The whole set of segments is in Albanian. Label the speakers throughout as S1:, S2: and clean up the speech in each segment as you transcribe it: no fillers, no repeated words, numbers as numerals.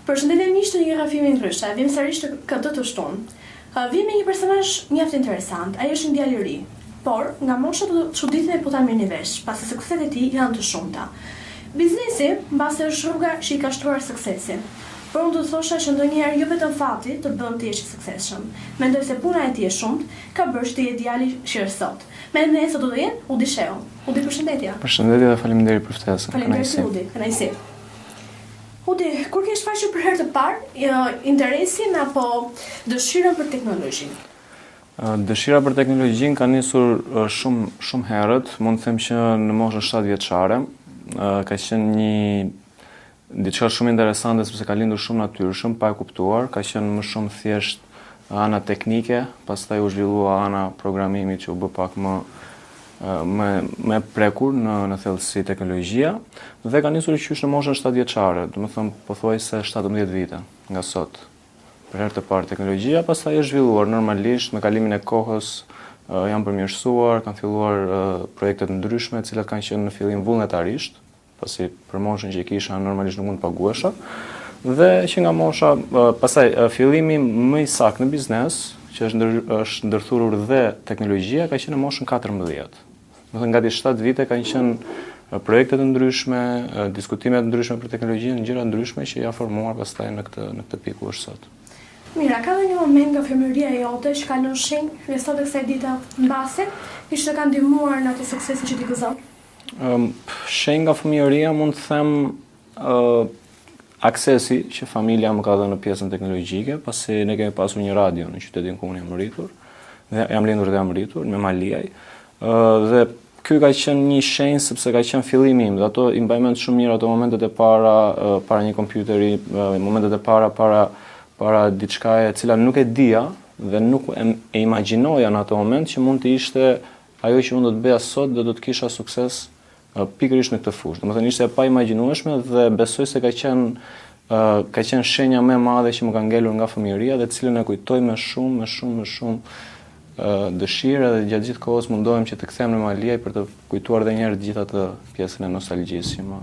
S1: Përshëndetje miq të një rrafimi ndryshe. Vim sërish të këtë të shtunë. Vim me një personazh mjaft interesant. Ai është një djalë i ri, por nga mosha të çuditë e po ta merrni vesh, pasi sukseset e tij janë të shumta. Biznesi, mbase është rruga që i ka shtruar suksesin. Por unë do të thosha që ndonjëherë jo vetëm fati të bën të jesh i suksesshëm. Mendoj se puna e tij e shumt ka bërë që të jetë djali që është sot. Me ne sot do të jenë Udi Sheu. Udi, përshëndetje.
S2: Përshëndetje dhe faleminderit për ftesën.
S1: Faleminderit Udi, kënaqësi. Udi, kur ke shfaqur për herë të parë interesin apo dëshirën për teknologjinë?
S2: Dëshira për teknologjinë ka nisur shumë herët, mund të them që në moshën 7 vjeçare. Ka qenë diçka shumë interesante sepse ka lindur shumë natyrshëm, pa e kuptuar, ka qenë më shumë thjesht ana teknike, pastaj u zhvillua ana programimit që u bë pak më prekur në thellësi teknologjia dhe ka nisur qysh në moshën 7 vjeçare, domethënë pothuajse 17 vite nga sot. Për herë të parë teknologjia, pastaj është zhvilluar normalisht me kalimin e kohës, janë përmirësuar, kanë filluar projekte të ndryshme, të cilat kanë qenë në fillim vullnetarisht, pasi për moshën që kisha normalisht nuk mund të paguesha, dhe që nga mosha, pastaj fillimi më i saktë në biznes, që është ndërthurur dhe teknologjia, ka qenë në moshën 14. Domethënë gati 7 vite kanë qenë projekte të ndryshme, diskutime të ndryshme për teknologjinë, gjëra ndryshme që ja formuar pastaj në këtë pikë ku është sot.
S1: Mira, ka dhe një moment nga femëria jote që ka lënë shenjë dhe sot e kësaj dita mbase, që ka ndihmuar në atë suksesin që ti gëzon?
S2: Shenjë nga fëmijëria mund të them aksesi që familja më ka dhënë në pjesën teknologjike, pasi ne kemi pasur një radio në qytetin ku unë jam rritur, dhe jam lindur dhe jam rritur me Maliaj, dhe ky ka qenë një shenjë sepse ka qenë fillimi im, dhe ato i mbaj mend shumë mirë ato momentet e para një kompjuteri, momentet e para diçka e cila nuk e dija dhe nuk e imagjinoja në ato moment që mund të ishte ajo që unë do të bëja sot dhe do të kisha sukses pikërisht në këtë fushë. Domethënë ishte e pa imagjinueshme dhe besoj se ka qenë shenja më e madhe që më ka ngelur nga fëmijëria dhe cilën e kujtoj me shumë dëshirë dhe gjatë gjithë kohës mundohem që të kthehem në Maliaj për të kujtuar edhe një herë gjithë atë pjesën e nostalgjisë që më.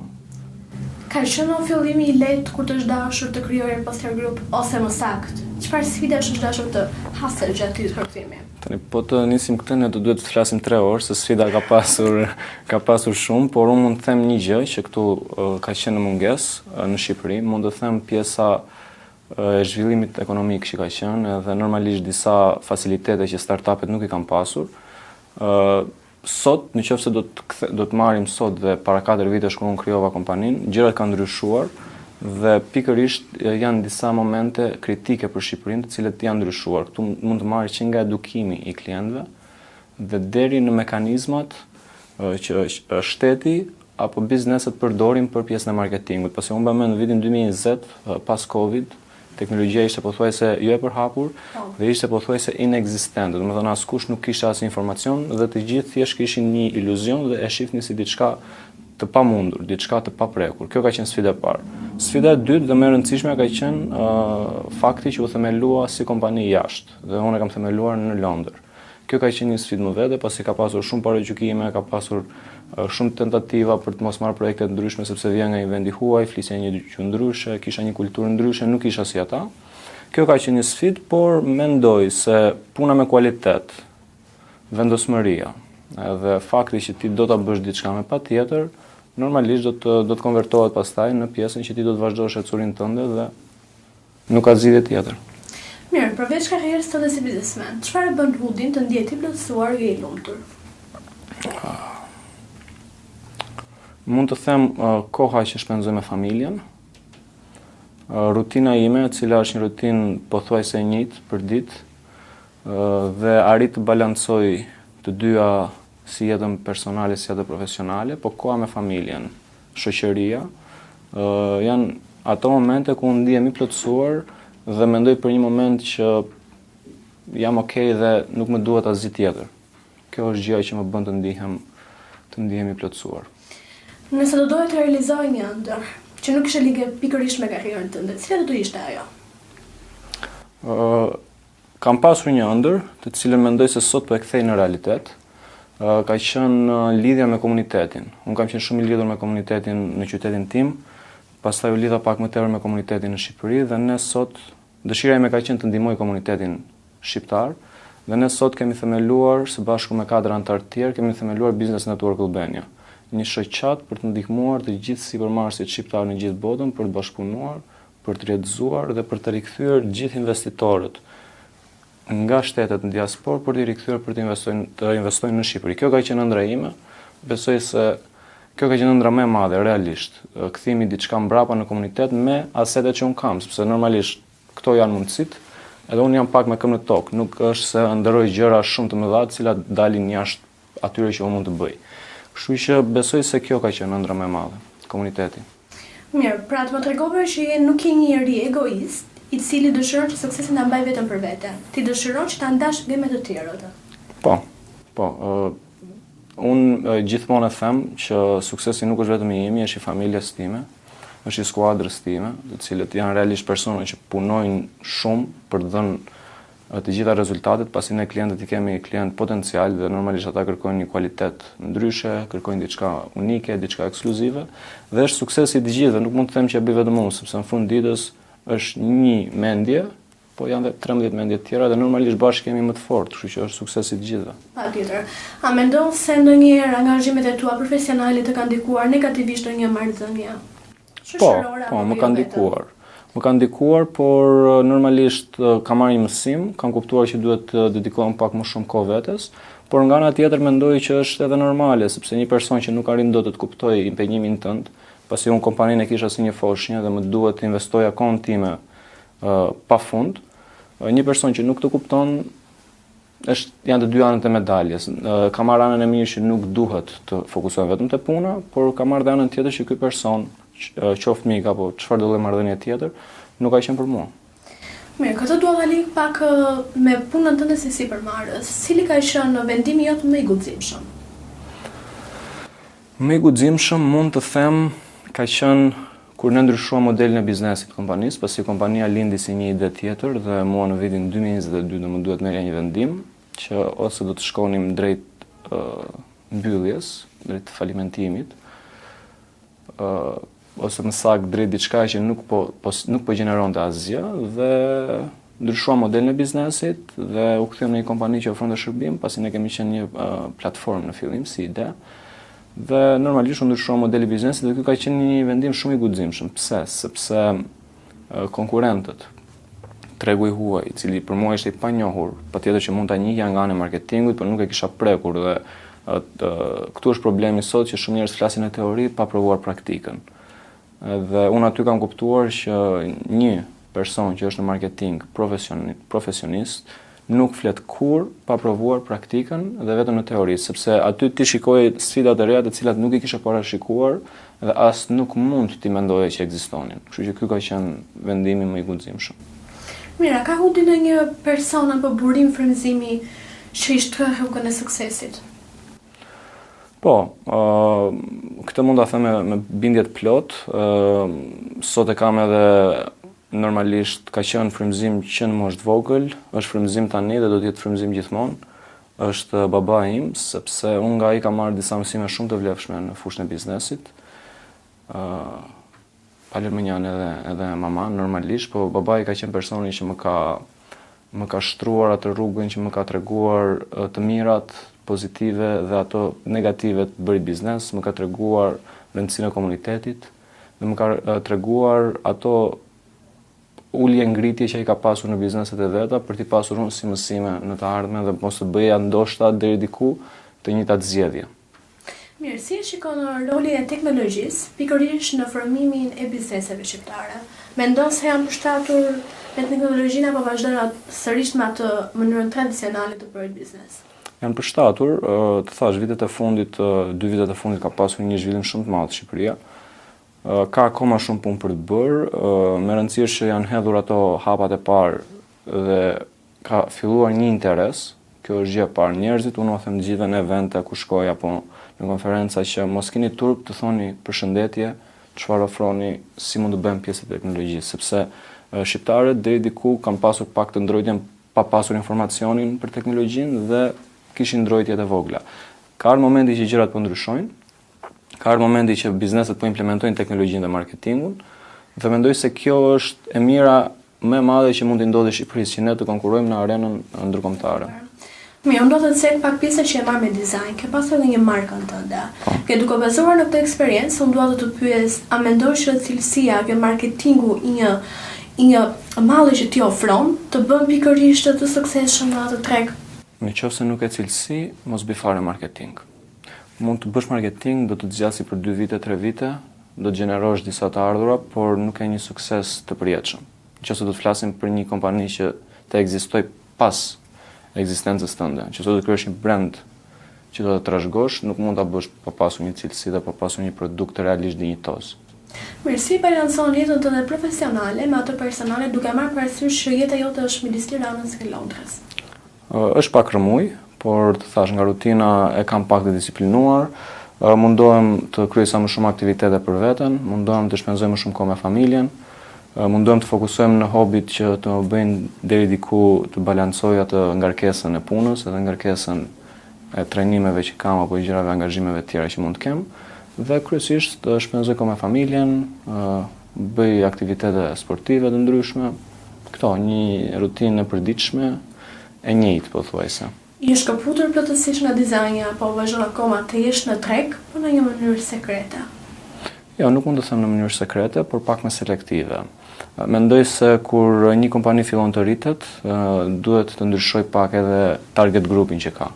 S1: Ka qenë në fillimi i lehtë kur të është dashur të krijoje poster grup ose më saktë? Çfarë sfidash është dashur të hasësh gjatë këtij kërkimi?
S2: Tani po të nisim këtë ne do duhet të flasim 3 orë, se sfida ka pasur shumë, por unë mund të them një gjë që këtu ka qenë në mungesë në Shqipëri, mund të them pjesa e zhvillimit ekonomik që ka qenë edhe normalisht disa facilitete që startupet nuk i kanë pasur. Sot, nëse do të marrim sot dhe para 4 vitesh kur unë krijova kompaninë, gjërat kanë ndryshuar dhe pikërisht janë disa momente kritike për Shqipërinë, të cilët janë ndryshuar. Këtu mund të marrë që nga edukimi i klientëve dhe deri në mekanizmat që shteti apo bizneset përdorin për pjesën e marketingut. Pasi unë mbaj mend në vitin 2020, pas Covid, teknologjia ishte pothuajse jo e përhapur dhe ishte pothuajse inekzistente. Domethënë askush nuk kishte as informacion dhe të gjithë thjesht kishin një iluzion dhe e shihnin si diçka të pamundur, diçka të paprekur. Kjo ka qenë sfida e parë. Sfida e dytë dhe më e rëndësishme ka qenë fakti që u themelua si kompani jashtë dhe unë e kam themeluar në Londër. Kjo ka qenë një sfidë më vete, pasi ka pasur shumë paraqykime, ka pasur shumë tentativa për të mos marrë projekte të ndryshme sepse vjen nga një vend i huaj, flisja një gjë ndryshe, kisha një kulturë ndryshe, nuk isha si ata. Kjo ka qenë një sfidë, por mendoj se puna me kualitet, vendosmëria, edhe fakti që ti do ta bësh diçka me patjetër, normalisht do të konvertohet pastaj në pjesën që ti do të vazhdosh ecurinë tënde dhe nuk ka zgjidhje tjetër.
S1: Mirë, përveç karrierës tënde si biznesmen, çfarë bën Udin të ndihet i plotësuar dhe i lumtur?
S2: Mund të them koha që shpenzoj me familjen, rutina ime, e cila është një rutinë pothuajse e njëjtë për ditë, dhe arrit të balancoj të dyja si jetën personale si jetën profesionale, po koha me familjen, shoqëria, janë ato momente ku unë ndihem i plotësuar dhe mendoj për një moment që jam okay dhe nuk më duhet asgjë tjetër. Kjo është gjëja që më bën të ndihem i plotësuar.
S1: Nëse do doje të realizoj një ëndër që nuk ishte lidhje pikërisht me karrierën tënde, cila do të ishte ajo?
S2: Kam pasur një ëndër, të cilën mendoj se sot po e kthej në realitet. Ka qenë lidhja me komunitetin. Unë kam qenë shumë i lidhur me komunitetin në qytetin tim, pastaj u lidha pak më tepër me komunitetin në Shqipëri dhe ne sot dëshira ime ka qenë të ndihmoj komunitetin shqiptar dhe ne sot kemi themeluar së bashku me katër anëtar të tjerë kemi themeluar Business Network Albania, një shoqat për të ndihmuar të gjithë sipërmarrësit shqiptar në gjithë botën për të bashkëpunuar, për të rrjedzuar dhe për të rikthyer gjithë investitorët nga shtetet në diasporë për të rikthyer për të investojnë në Shqipëri. Kjo ka qenë ëndra ime. Besoj se kjo ka qenë ëndra më e madhe realisht. Kthimi diçka mbrapa në komunitet me asetet që un kam, sepse normalisht këto janë mundësitë, edhe un jam pak me këmbë në tokë, nuk është se ndërroj gjëra shumë të mëdha të cilat dalin jashtë atyre që un mund të bëj. Kështu që besoj se kjo ka qenë ëndra më e madhe, komuniteti.
S1: Mirë, pra të më tregove që nuk je një njeri egoist, i cili dëshiron që suksesin ta mbaj vetëm për vete. Ti dëshiron që ta ndash dhe me të tjerët.
S2: Po. Unë gjithmonë e them që suksesi nuk është vetëm i imi, është i familjes time, është i skuadrës time, të cilët janë realisht persona që punojnë shumë për të dhënë të gjitha rezultatet, pasi ne klientët i kemi klient potencial dhe normalisht ata kërkojnë një kualitet ndryshe, kërkojnë diçka unike, diçka ekskluzive, dhe është suksesi i të gjithëve, nuk mund të them që e bëj vetëm unë, sepse në fund ditës është një mendje, po janë dhe 13 mendje të tjera dhe normalisht bashkë kemi më të fortë, kështu që është suksesi i të gjithëve.
S1: Patjetër. A mendon se ndonjëherë angazhimet e tua profesionale të kanë ndikuar negativisht në një marrëdhënie?
S2: Po, më kanë ndikuar. Më kanë ndikuar, por normalisht kam marrë një mësim, kam kuptuar që duhet të dedikohem pak më shumë kohë vetes, por nga ana tjetër mendoj që është edhe normale, sepse një person që nuk arrin dot të kuptojë impenjimin tënd, pasi unë kompaninë e kisha si një foshnjë dhe më duhet të investoja kohën time pafund, një person që nuk të kupton janë të dy anët e medaljes. Ka marrë anën e mirë që nuk duhet të fokusohem vetëm te puna, por ka marrë dhe anën tjetër që ky person, qoftë mik apo çfarë do lloj marrëdhënie tjetër, nuk ka qenë për mua.
S1: Mirë, këtë dua ta lidh pak me punën tënde si sipërmarrës. Cili ka qenë vendimi jot më i guximshëm? Më
S2: i guximshëm mund të them ka qenë kur ne ndryshuam modelin e biznesit të kompanisë, pasi kompania lindi si një ide tjetër dhe mua në vitin 2022 do më duhet merrja një vendim që ose do të shkonim drejt mbylljes, drejt falimentimit, ose më saktë drejt diçka që nuk po gjeneronte asgjë dhe ndryshuam modelin e biznesit dhe u kthyem në një kompani që ofronte shërbim, pasi ne kemi qenë një platformë në fillim si ide. Dhe normalisht u ndryshua modeli i biznesit dhe ky ka qenë një vendim shumë i guximshëm. Pse? Sepse konkurrentët, tregu i huaj, i cili për mua ishte i panjohur, patjetër që mund ta njihja nga ana e marketingut, por nuk e kisha prekur dhe këtu është problemi sot që shumë njerëz flasin në teori pa provuar praktikën. Dhe unë aty kam kuptuar që një person që është në marketing profesionist nuk flet kur pa provuar praktikën dhe vetëm në teori, sepse aty ti shikoj sfidat e reja të cilat nuk i kisha parashikuar dhe as nuk mund ti mendoje që ekzistonin. Kështu që ky ka qenë vendimi më i guximshëm.
S1: Mira, ka hundi në një person apo burim frymëzimi që i shtrëheu kënë e suksesit?
S2: Po, këtë mund ta them me bindje të plot. Sot e kam edhe normalisht ka qenë frymëzim që në moshë të vogël, është frymëzim tani dhe do të jetë frymëzim gjithmonë. Është baba im, sepse unë nga ai kam marrë disa mësime shumë të vlefshme në fushën e biznesit. Palërmënjan edhe mama normalisht, po baba i ka qenë personi që më ka shtruar atë rrugën, që më ka treguar të mirat pozitive dhe ato negative të bërit biznes, më ka treguar rëndësinë e komunitetit dhe më ka treguar ato ulje ngritje që ai ka pasur në bizneset e veta për t'i pasur unë si mësime në të ardhmen dhe mos të bëja ndoshta deri diku të njëjtat zgjedhje.
S1: Mirë, si e shikon rolin e teknologjisë pikërisht në formimin e bizneseve shqiptare? Mendon se janë përshtatur me teknologjinë apo vazhdojnë sërish me atë mënyrën tradicionale të bërit biznes?
S2: Janë përshtatur, të thash, dy vitet e fundit ka pasur një zhvillim shumë të madh Shqipëria. Ka akoma shumë punë për të bërë, me rëndësi është që janë hedhur ato hapat e parë dhe ka filluar një interes, kjo është gjë e parë. Njerëzit, unë u them gjithë në evente ku shkoj apo në konferenca që mos keni turp të thoni përshëndetje, çfarë ofroni, si mund të bëjmë pjesë e teknologjisë, sepse shqiptarët deri diku kanë pasur pak të ndrojtjen pa pasur informacionin për teknologjinë dhe kishin ndrojtje të vogla. Ka ardhur momenti që gjërat po ndryshojnë ka ardhur momenti që bizneset po implementojnë teknologjinë dhe marketingun dhe mendoj se kjo është e mira më e madhe që mund të ndodhë në Shqipëri, që ne të konkurrojmë në arenën ndërkombëtare.
S1: Mirë, do të cek pak pjesë që e marr me dizajn, ke pasur edhe një markën tënde. Ke duke bazuar në këtë eksperiencë, unë dua të pyes, a mendon që cilësia që marketingu i një malli që ti ofron të bën pikërisht të suksesshëm në atë treg?
S2: Nëse nuk e cilësi, mos bëj fare marketing. Mund të bësh marketing, do të zgjasë për 2 vite, 3 vite, do të gjenerosh disa të ardhura, por nuk e një sukses të përjetshëm. Nëse do të flasim për një kompani që të ekzistoj pas ekzistencës tënde, që do të krijosh një brand që do të trashëgosh, nuk mund ta bësh pa pasur një cilësi dhe pa pasur një produkt realisht dinjitoz.
S1: Mirë, si balanson jetën tënde profesionale me atë personale duke marrë parasysh që jeta jote është midis Tiranës dhe Londrës?
S2: Është pak rëmuj, por të thash nga rutina e kam pak të disiplinuar, mundohem të kryej sa më shumë aktivitete për veten, mundohem të shpenzoj më shumë kohë me familjen, mundohem të fokusohem në hobit që të më bëjnë deri diku të balancoj atë ngarkesën e punës edhe ngarkesën e trajnimeve që kam apo gjërave angazhimeve të tjera që mund të kem dhe kryesisht të shpenzoj kohë me familjen, bëj aktivitete sportive të ndryshme, këto një rutinë e përditshme e njëjtë pothuajse.
S1: Je shkëputur plotësisht nga dizajni apo vazhdon akoma të jesh në treg po në një mënyrë sekrete?
S2: Jo, nuk mund të them në mënyrë sekrete, por pak më selektive. Mendoj se kur një kompani fillon të rritet, duhet të ndryshoj pak edhe target grupin që ka.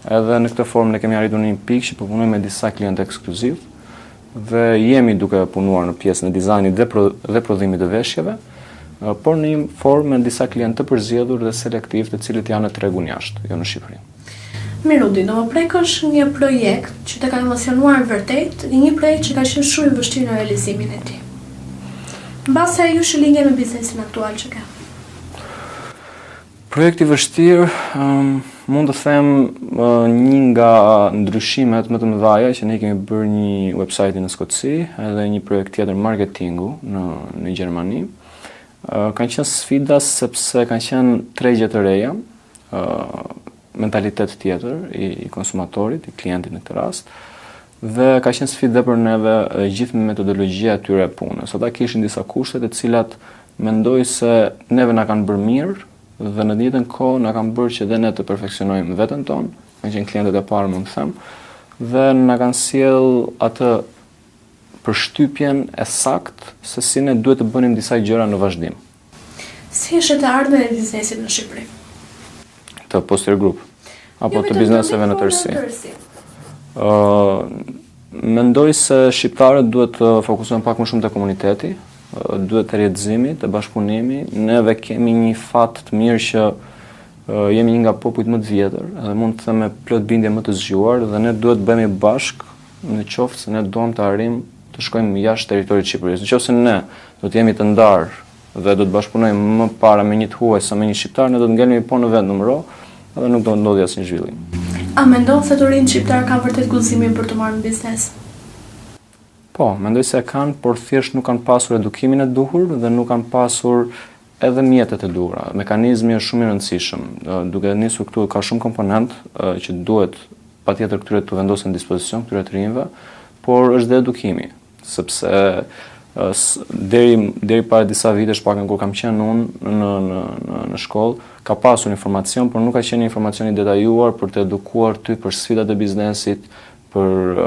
S2: Edhe në këtë formë ne kemi arritur në një pikë që po punojmë me disa klientë ekskluziv dhe jemi duke punuar në pjesën e dizajnit dhe prodhimit të veshjeve, por në një formë me disa klientë të përzgjedhur dhe selektiv, të cilët janë në tregun jashtë, jo në Shqipëri.
S1: Mirudi, do më prekësh një projekt që të ka emocionuar vërtet, një projekt që ka qenë shumë i vështirë në realizimin e tij. Mbase ju shëlinge me biznesin aktual që ka?
S2: Projekti vështirë, mund të them një nga ndryshimet më të mëdha që ne kemi bërë një website në Skoci, edhe një projekt tjetër marketingu në Gjermani. Kanë qenë sfida sepse kanë qenë tregje të reja, mentalitet tjetër i konsumatorit, i klientit në këtë rast, dhe ka qenë sfidë për neve gjithë me metodologjia e tyre e punës. Ata kishin disa kushte të cilat mendoj se neve na kanë bërë mirë dhe në të njëjtën kohë na kanë bërë që dhe ne të perfeksionojmë veten tonë, kanë qenë klientët e parë mund të them, dhe na kanë sjell atë përshtypjen e saktë se si ne duhet të bënim disa gjëra në vazhdim.
S1: Si është të ardhmen e biznesit në Shqipëri?
S2: Të Poster Group apo të bizneseve në tërësi. Mendoj se shqiptarët duhet të fokusohen pak më shumë te komuniteti, duhet të rrjedhëzimi, të bashkëpunimi. Neve kemi një fat të mirë që jemi një nga popujt më të vjetër, edhe mund të them me plot bindje më të zgjuar dhe ne duhet të bëhemi bashkë në qoftë se ne duam të arrijmë të shkojmë jashtë territorit të Shqipërisë. Nëse ne do të jemi të ndarë dhe do të bashkëpunojmë më para me një të huaj sa me një shqiptar, ne do të ngelemi po në vend numëro dhe nuk do të ndodhi asnjë zhvillim.
S1: A mendon se të rinjt shqiptar kanë vërtet guximin për të marrë në biznes?
S2: Po, mendoj se kanë, por thjesht nuk kanë pasur edukimin e duhur dhe nuk kanë pasur edhe mjetet e duhura. Mekanizmi është shumë i rëndësishëm. Duke nisur këtu ka shumë komponentë që duhet patjetër këtyre të vendosen në dispozicion këtyre të rinjve, por është dhe edukimi, sepse deri para disa vitesh pakën kur kam qenë unë në shkollë, ka pasur informacion, por nuk ka qenë informacion i detajuar për të edukuar ty për sfidat e biznesit, për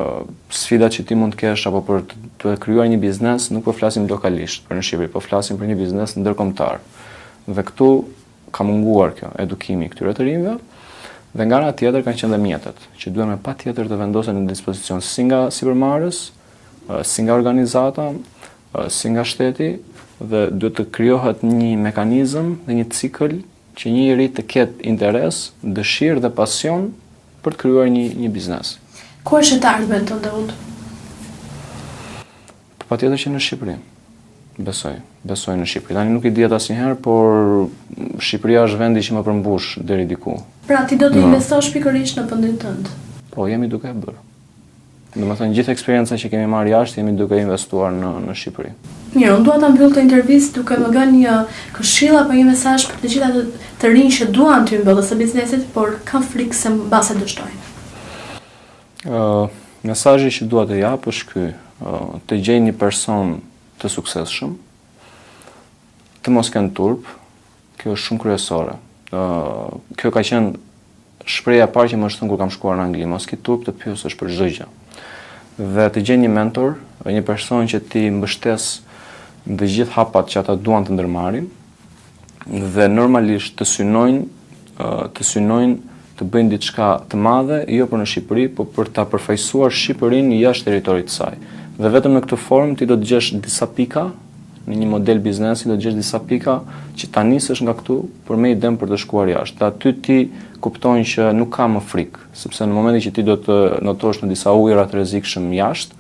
S2: sfidat që ti mund të kesh apo për të krijuar një biznes. Nuk po flasim lokalisht për në Shqipëri, po flasim për një biznes ndërkombëtar. Dhe këtu ka munguar kjo edukimi këtyre të rinjve. Dhe nga ana tjetër kanë qenë dhe mjetet, që duhen patjetër të vendosen në dispozicion si nga sipërmarrës, si nga organizata, si nga shteti, dhe duhet të krijohet një mekanizëm dhe një cikël që njëri të ketë interes, dëshirë dhe pasion për të krijuar një biznes.
S1: Ku është të ardhmen të ndëvut?
S2: Patjetër që në Shqipëri. Besoj në Shqipëri. Tani nuk i dihet asnjëherë, por Shqipëria është vendi që më përmbush deri diku.
S1: Pra ti do të investosh pikërisht në vendin tënd?
S2: Po, jemi duke e bërë. Domethënë gjithë eksperjenca që kemi marrë jashtë jemi duke investuar në Shqipëri. Mirë,
S1: unë dua ta mbyll këtë intervistë duke më dhënë një këshill apo një mesazh për të gjithë të rinj që duan të mbyllin së biznesit, por kanë frikë se mbase dështojnë.
S2: Mesazhi që dua të jap është ky, të gjejnë një person të suksesshëm, të mos kenë turp, kjo është shumë kryesore. Kjo ka qenë shpreha e parë që më është thënë kur kam shkuar në Angli, mos ke turp të pyesësh për çdo gjë. Dhe të gjejnë një mentor, një person që ti mbështes në të gjithë hapat që ata duan të ndërmarrin dhe normalisht të synojnë të bëjnë diçka të madhe, jo për në Shqipëri, por për ta përfaqësuar Shqipërinë jashtë territorit të saj. Dhe vetëm në këtë formë ti do të gjesh disa pika në një model biznesi, do të gjesh disa pika që ta nisësh nga këtu për me idenë për të shkuar jashtë. Dhe aty ti kuptojnë që nuk ka më frikë, sepse në momentin që ti do të notosh në disa ujëra të rrezikshëm jashtë,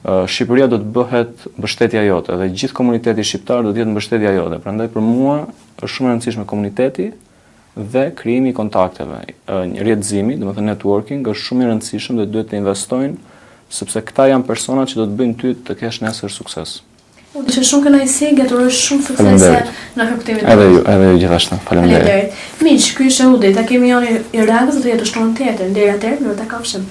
S2: Shqipëria do të bëhet mbështetja jote dhe gjithë komuniteti shqiptar do të jetë mbështetja jote. Prandaj për mua është shumë e rëndësishme komuniteti dhe krijimi i kontakteve. Rrjedhimi, domethënë networking, është shumë i rëndësishëm dhe duhet të investojnë sepse këta janë personat që do të bëjnë ty të kesh nesër sukses.
S1: U dishe shumë kënaqësi, gëturoj shumë suksese në këptimin.
S2: Edhe ju gjithashtu. Faleminderit.
S1: Miq, ky ishte Udi, takimi jon i radhës do të jetë në shtunë tjetër. Deri atëherë, mirë ta kafshim.